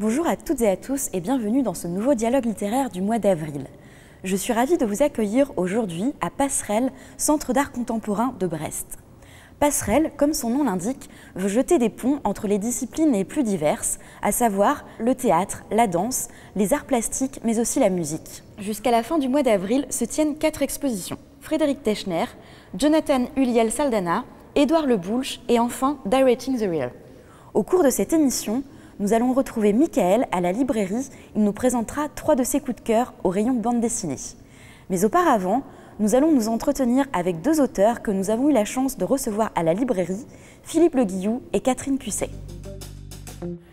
Bonjour à toutes et à tous et bienvenue dans ce nouveau dialogue littéraire du mois d'avril. Je suis ravie de vous accueillir aujourd'hui à Passerelle, Centre d'art contemporain de Brest. Passerelle, comme son nom l'indique, veut jeter des ponts entre les disciplines les plus diverses, à savoir le théâtre, la danse, les arts plastiques, mais aussi la musique. Jusqu'à la fin du mois d'avril se tiennent 4 expositions. Frédéric Techner, Jonathan Uliel Saldana, Édouard Le Boulch et enfin Directing the Real. Au cours de cette émission, nous allons retrouver Michael à la librairie. Il nous présentera 3 de ses coups de cœur au rayon bande dessinée. Mais auparavant, nous allons nous entretenir avec 2 auteurs que nous avons eu la chance de recevoir à la librairie, Philippe Le Guillou et Catherine Cusset.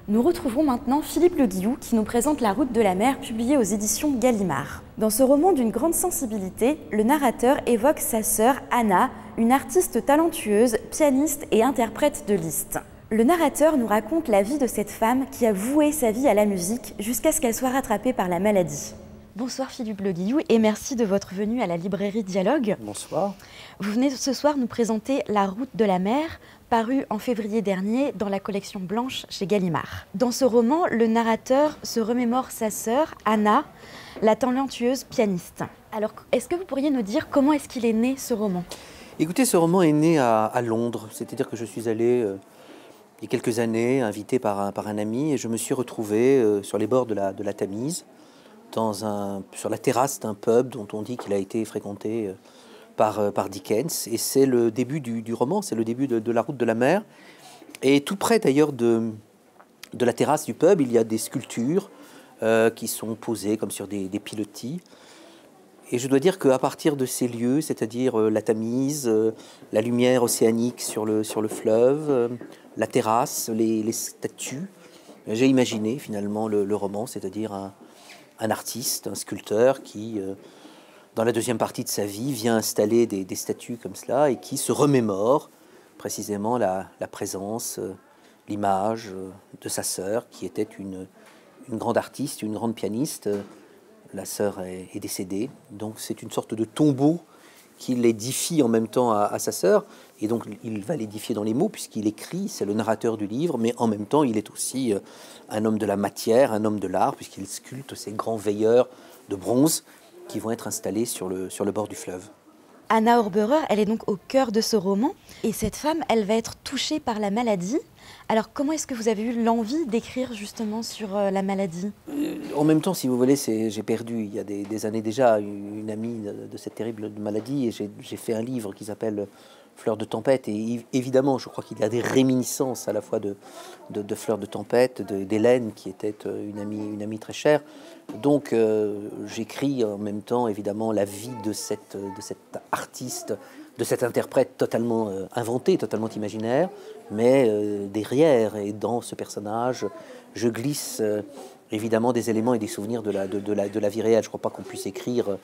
Nous retrouvons maintenant Philippe Le Guillou qui nous présente La route de la mer, publiée aux éditions Gallimard. Dans ce roman d'une grande sensibilité, le narrateur évoque sa sœur Anna, une artiste talentueuse, pianiste et interprète de Liszt. Le narrateur nous raconte la vie de cette femme qui a voué sa vie à la musique jusqu'à ce qu'elle soit rattrapée par la maladie. Bonsoir Philippe Le Guillou et merci de votre venue à la librairie Dialogue. Bonsoir. Vous venez ce soir nous présenter La route de la mer, paru en février dernier dans la collection blanche chez Gallimard. Dans ce roman, le narrateur se remémore sa sœur, Anna, la talentueuse pianiste. Alors, est-ce que vous pourriez nous dire comment est-ce qu'il est né ce roman? Écoutez, ce roman est né à Londres, c'est-à-dire que je suis allé il y a quelques années, invité par un ami, et je me suis retrouvé sur les bords de la Tamise, sur la terrasse d'un pub dont on dit qu'il a été fréquenté par Dickens. Et c'est le début du roman, c'est le début de La route de la mer. Et tout près d'ailleurs de la terrasse du pub, il y a des sculptures qui sont posées comme sur des pilotis. Et je dois dire qu'à partir de ces lieux, c'est-à-dire la Tamise, la lumière océanique sur le fleuve, la terrasse, les statues, j'ai imaginé finalement le roman, c'est-à-dire un artiste, un sculpteur qui, dans la deuxième partie de sa vie, vient installer des statues comme cela et qui se remémore précisément la présence, l'image de sa sœur, qui était une grande artiste, une grande pianiste. La sœur est décédée, donc c'est une sorte de tombeau qu'il édifie en même temps à sa sœur, et donc il va l'édifier dans les mots puisqu'il écrit, c'est le narrateur du livre, mais en même temps il est aussi un homme de la matière, un homme de l'art, puisqu'il sculpte ces grands veilleurs de bronze qui vont être installés sur le bord du fleuve. Anna Orberer, elle est donc au cœur de ce roman, et cette femme, elle va être touchée par la maladie. Alors comment est-ce que vous avez eu l'envie d'écrire justement sur la maladie? En même temps, si vous voulez, j'ai perdu il y a des années déjà une amie de cette terrible maladie, et j'ai fait un livre qui s'appelle Fleurs de tempête, et évidemment je crois qu'il y a des réminiscences à la fois de Fleurs de tempête, d'Hélène qui était une amie très chère. Donc j'écris en même temps évidemment la vie de cette artiste, de cet interprète totalement inventé, totalement imaginaire, mais derrière et dans ce personnage, je glisse évidemment des éléments et des souvenirs de la vie réelle. Je ne crois pas qu'on puisse écrire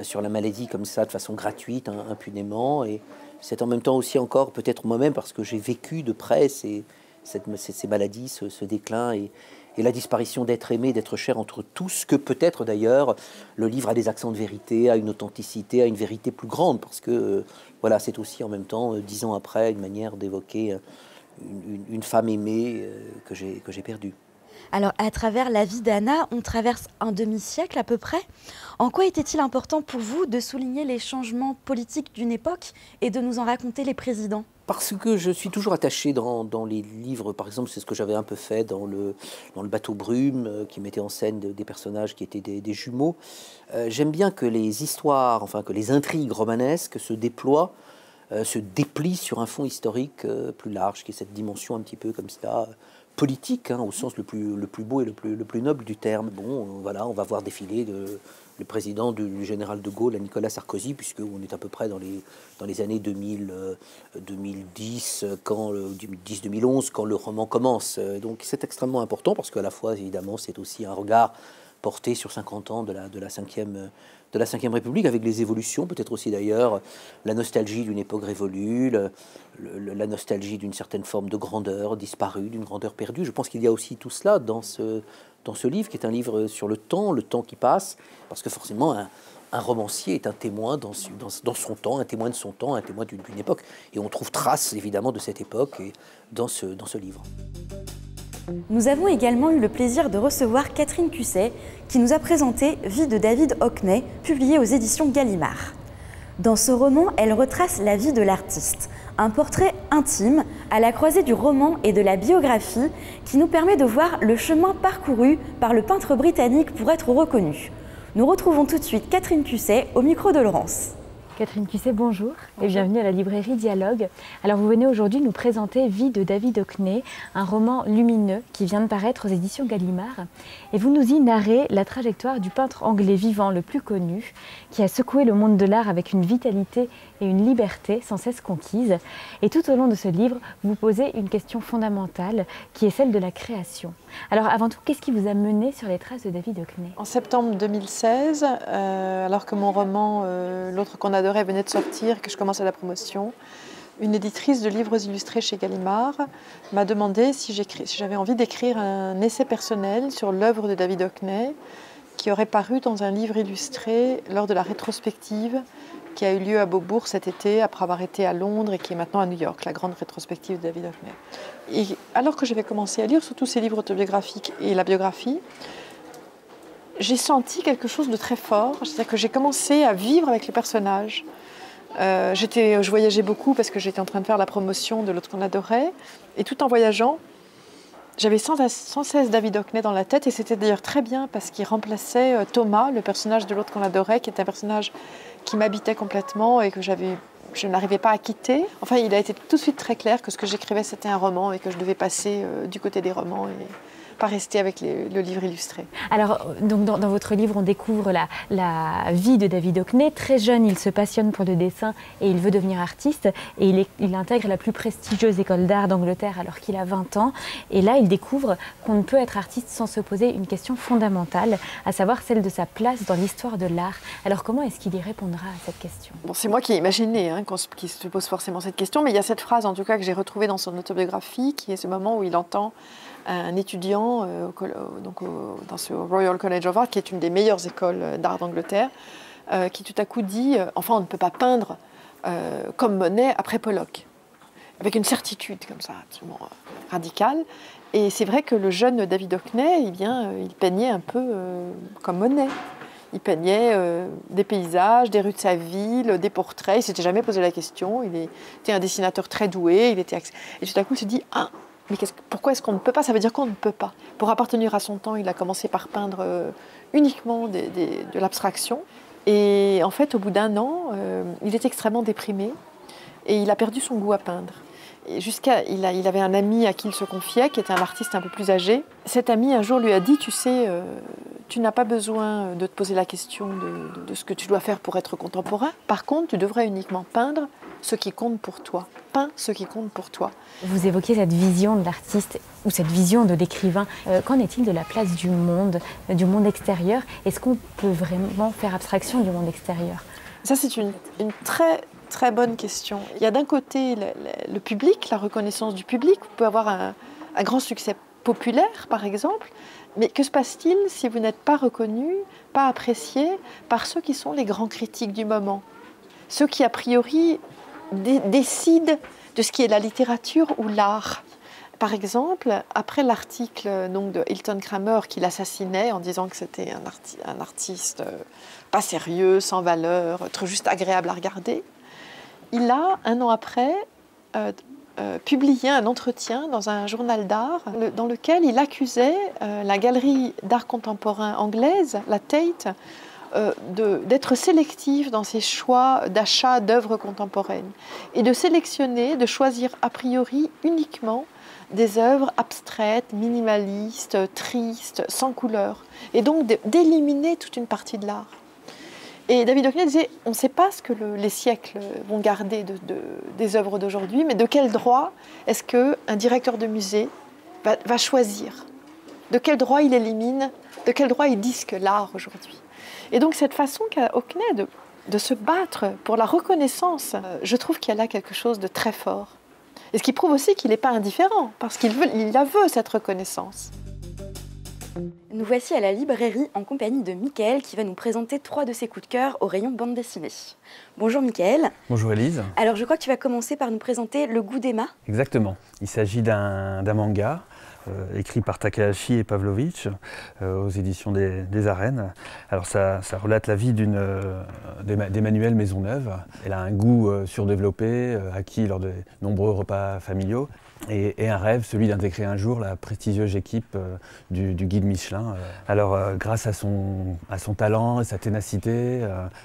sur la maladie comme ça, de façon gratuite, impunément. Et c'est en même temps aussi encore peut-être moi-même, parce que j'ai vécu de près ces maladies, ce déclin et la disparition d'être aimé, d'être cher entre tous, que peut-être d'ailleurs le livre a des accents de vérité, a une authenticité, a une vérité plus grande, parce que voilà, c'est aussi en même temps, 10 ans après, une manière d'évoquer une femme aimée que j'ai perdue. Alors, à travers la vie d'Anna, on traverse un demi-siècle à peu près. En quoi était-il important pour vous de souligner les changements politiques d'une époque et de nous en raconter les présidents? Parce que je suis toujours attaché dans les livres, par exemple, c'est ce que j'avais un peu fait dans le Bateau Brume, qui mettait en scène des personnages qui étaient des jumeaux. J'aime bien que les histoires, enfin que les intrigues romanesques se déploient, se déplient sur un fond historique plus large, qui est cette dimension un petit peu comme ça, politique, au sens le plus beau et le plus noble du terme. Bon, voilà, on va voir défiler le président du général de Gaulle à Nicolas Sarkozy, puisqu'on est à peu près dans les années 2010, 2011, quand le roman commence. Donc c'est extrêmement important, parce qu'à la fois, évidemment, c'est aussi un regard porté sur 50 ans de la cinquième République, avec les évolutions, peut-être aussi d'ailleurs la nostalgie d'une époque révolue, la nostalgie d'une certaine forme de grandeur disparue, d'une grandeur perdue. Je pense qu'il y a aussi tout cela dans ce livre, qui est un livre sur le temps qui passe, parce que forcément un romancier est un témoin dans son temps, un témoin de son temps, un témoin d'une époque, et on trouve trace évidemment de cette époque et dans ce livre. Nous avons également eu le plaisir de recevoir Catherine Cusset, qui nous a présenté Vie de David Hockney, publié aux éditions Gallimard. Dans ce roman, elle retrace la vie de l'artiste, un portrait intime à la croisée du roman et de la biographie qui nous permet de voir le chemin parcouru par le peintre britannique pour être reconnu. Nous retrouvons tout de suite Catherine Cusset au micro de Laurence. Catherine Cusset, bonjour et bienvenue à la librairie Dialogue. Alors vous venez aujourd'hui nous présenter Vie de David Hockney, un roman lumineux qui vient de paraître aux éditions Gallimard. Et vous nous y narrez la trajectoire du peintre anglais vivant le plus connu, qui a secoué le monde de l'art avec une vitalité et une liberté sans cesse conquises. Et tout au long de ce livre, vous posez une question fondamentale qui est celle de la création. Alors avant tout, qu'est-ce qui vous a mené sur les traces de David Hockney? En septembre 2016, alors que mon roman L'autre qu'on adorait venait de sortir, que je commençais la promotion, une éditrice de livres illustrés chez Gallimard m'a demandé si j'avais envie d'écrire un essai personnel sur l'œuvre de David Hockney qui aurait paru dans un livre illustré lors de la rétrospective qui a eu lieu à Beaubourg cet été, après avoir été à Londres et qui est maintenant à New York, la grande rétrospective de David Hockney. Et alors que j'avais commencé à lire surtout ses livres autobiographiques et la biographie, j'ai senti quelque chose de très fort, c'est-à-dire que j'ai commencé à vivre avec le personnage. Je voyageais beaucoup parce que j'étais en train de faire la promotion de L'autre qu'on adorait, et tout en voyageant, j'avais sans cesse David Hockney dans la tête, et c'était d'ailleurs très bien parce qu'il remplaçait Thomas, le personnage de L'autre qu'on adorait, qui était un personnage qui m'habitait complètement et que je n'arrivais pas à quitter. Enfin, il a été tout de suite très clair que ce que j'écrivais, c'était un roman et que je devais passer du côté des romans et pas rester avec le livre illustré. Alors, donc dans votre livre, on découvre la vie de David Hockney. Très jeune, il se passionne pour le dessin et il veut devenir artiste. Et il intègre la plus prestigieuse école d'art d'Angleterre alors qu'il a 20 ans. Et là, il découvre qu'on ne peut être artiste sans se poser une question fondamentale, à savoir celle de sa place dans l'histoire de l'art. Alors, comment est-ce qu'il y répondra à cette question? Bon, c'est moi qui ai imaginé qu'il se pose forcément cette question, mais il y a cette phrase, en tout cas, que j'ai retrouvée dans son autobiographie, qui est ce moment où il entend un étudiant dans ce Royal College of Art, qui est une des meilleures écoles d'art d'Angleterre, qui tout à coup dit « Enfin, on ne peut pas peindre comme Monet après Pollock », avec une certitude comme ça, absolument radicale. Et c'est vrai que le jeune David Hockney, il peignait un peu comme Monet. Il peignait des paysages, des rues de sa ville, des portraits. Il ne s'était jamais posé la question. Il était un dessinateur très doué. Et tout à coup, il se dit « Ah, mais pourquoi est-ce qu'on ne peut pas? Ça veut dire qu'on ne peut pas. » Pour appartenir à son temps, il a commencé par peindre uniquement de l'abstraction. Et en fait, au bout d'un an, il est extrêmement déprimé et il a perdu son goût à peindre. Et il avait un ami à qui il se confiait, qui était un artiste un peu plus âgé. Cet ami, un jour, lui a dit « Tu sais, tu n'as pas besoin de te poser la question de ce que tu dois faire pour être contemporain. Par contre, tu devrais uniquement peindre ce qui compte pour toi. Peins ce qui compte pour toi. » Vous évoquez cette vision de l'artiste ou cette vision de l'écrivain. Qu'en est-il de la place du monde extérieur? Est-ce qu'on peut vraiment faire abstraction du monde extérieur? Ça, c'est une très, très bonne question. Il y a d'un côté le public, la reconnaissance du public. Vous pouvez avoir un grand succès populaire, par exemple. Mais que se passe-t-il si vous n'êtes pas reconnu, pas apprécié par ceux qui sont les grands critiques du moment? Ceux qui, a priori, décident de ce qui est la littérature ou l'art. Par exemple, après l'article de Hilton Kramer qui l'assassinait en disant que c'était un artiste pas sérieux, sans valeur, juste agréable à regarder, il a, un an après, publié un entretien dans un journal d'art dans lequel il accusait la galerie d'art contemporain anglaise, la Tate, d'être sélective dans ses choix d'achat d'œuvres contemporaines et de sélectionner, de choisir a priori uniquement des œuvres abstraites, minimalistes, tristes, sans couleur, et donc d'éliminer toute une partie de l'art. Et David Hockney disait, on ne sait pas ce que les siècles vont garder des œuvres d'aujourd'hui, mais de quel droit est-ce qu'un directeur de musée va choisir? De quel droit il élimine? De quel droit il disque l'art aujourd'hui? Et donc cette façon qu'a Hockney de se battre pour la reconnaissance, je trouve qu'il y a là quelque chose de très fort. Et ce qui prouve aussi qu'il n'est pas indifférent, parce qu'il la veut, cette reconnaissance. Nous voici à la librairie en compagnie de Mickaël qui va nous présenter 3 de ses coups de cœur au rayon bande dessinée. Bonjour Mickaël. Bonjour Élise. Alors je crois que tu vas commencer par nous présenter Le goût d'Emma. Exactement. Il s'agit d'un manga écrit par Takahashi et Pavlovitch aux éditions des Arènes. Alors ça relate la vie d'Emmanuelle Maisonneuve. Elle a un goût surdéveloppé, acquis lors de nombreux repas familiaux. Et un rêve, celui d'intégrer un jour la prestigieuse équipe du guide Michelin. Alors grâce à son talent et sa ténacité,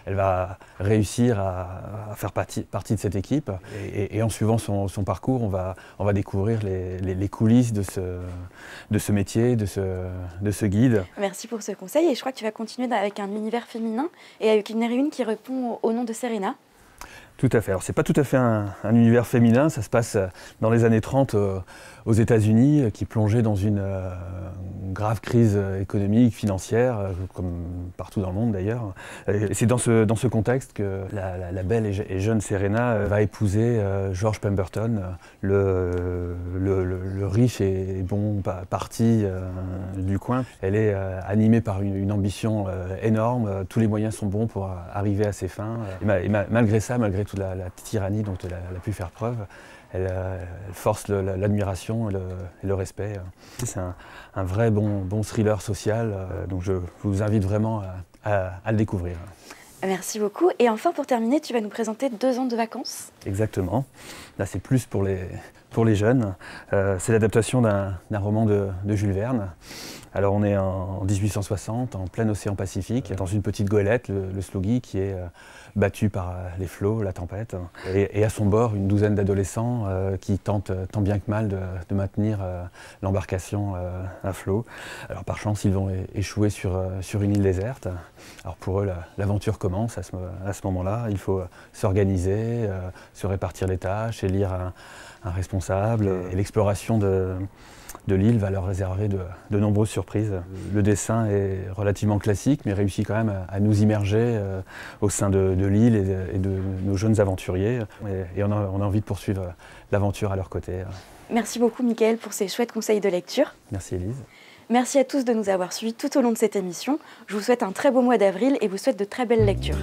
elle va réussir à faire partie de cette équipe. Et en suivant son parcours, on va découvrir les coulisses de ce métier, de ce guide. Merci pour ce conseil et je crois que tu vas continuer avec un univers féminin et avec une héroïne qui répond au nom de Serena. Tout à fait. Alors, c'est pas tout à fait un univers féminin, ça se passe dans les années 30 aux États-Unis, qui plongeaient dans une grave crise économique, financière, comme partout dans le monde d'ailleurs. Et c'est dans ce contexte que la belle et jeune Serena va épouser George Pemberton, le riche et bon parti du coin. Elle est animée par une ambition énorme, tous les moyens sont bons pour arriver à ses fins. Et malgré ça, malgré toute la tyrannie dont elle a pu faire preuve, elle force l'admiration et le respect. C'est un vrai bon thriller social, donc je vous invite vraiment à le découvrir. Merci beaucoup. Et enfin, pour terminer, tu vas nous présenter 2 ans de vacances. Exactement. Là, c'est plus pour les jeunes. C'est l'adaptation d'un roman de Jules Verne. Alors, on est en 1860, en plein océan Pacifique, dans une petite goélette, le Sluggy, qui est battu par les flots, la tempête. Et à son bord, une douzaine d'adolescents qui tentent tant bien que mal de maintenir l'embarcation à flot. Alors, par chance, ils vont échouer sur une île déserte. Alors, pour eux, l'aventure commence à ce moment-là. Il faut s'organiser, se répartir les tâches, élire un responsable. Et l'exploration de l'île va leur réserver de nombreuses surprises. Le dessin est relativement classique, mais réussit quand même à nous immerger au sein de l'île et de nos jeunes aventuriers. Et on a envie de poursuivre l'aventure à leur côté. Merci beaucoup, Mickaël, pour ces chouettes conseils de lecture. Merci, Élise. Merci à tous de nous avoir suivis tout au long de cette émission. Je vous souhaite un très beau mois d'avril et vous souhaite de très belles lectures.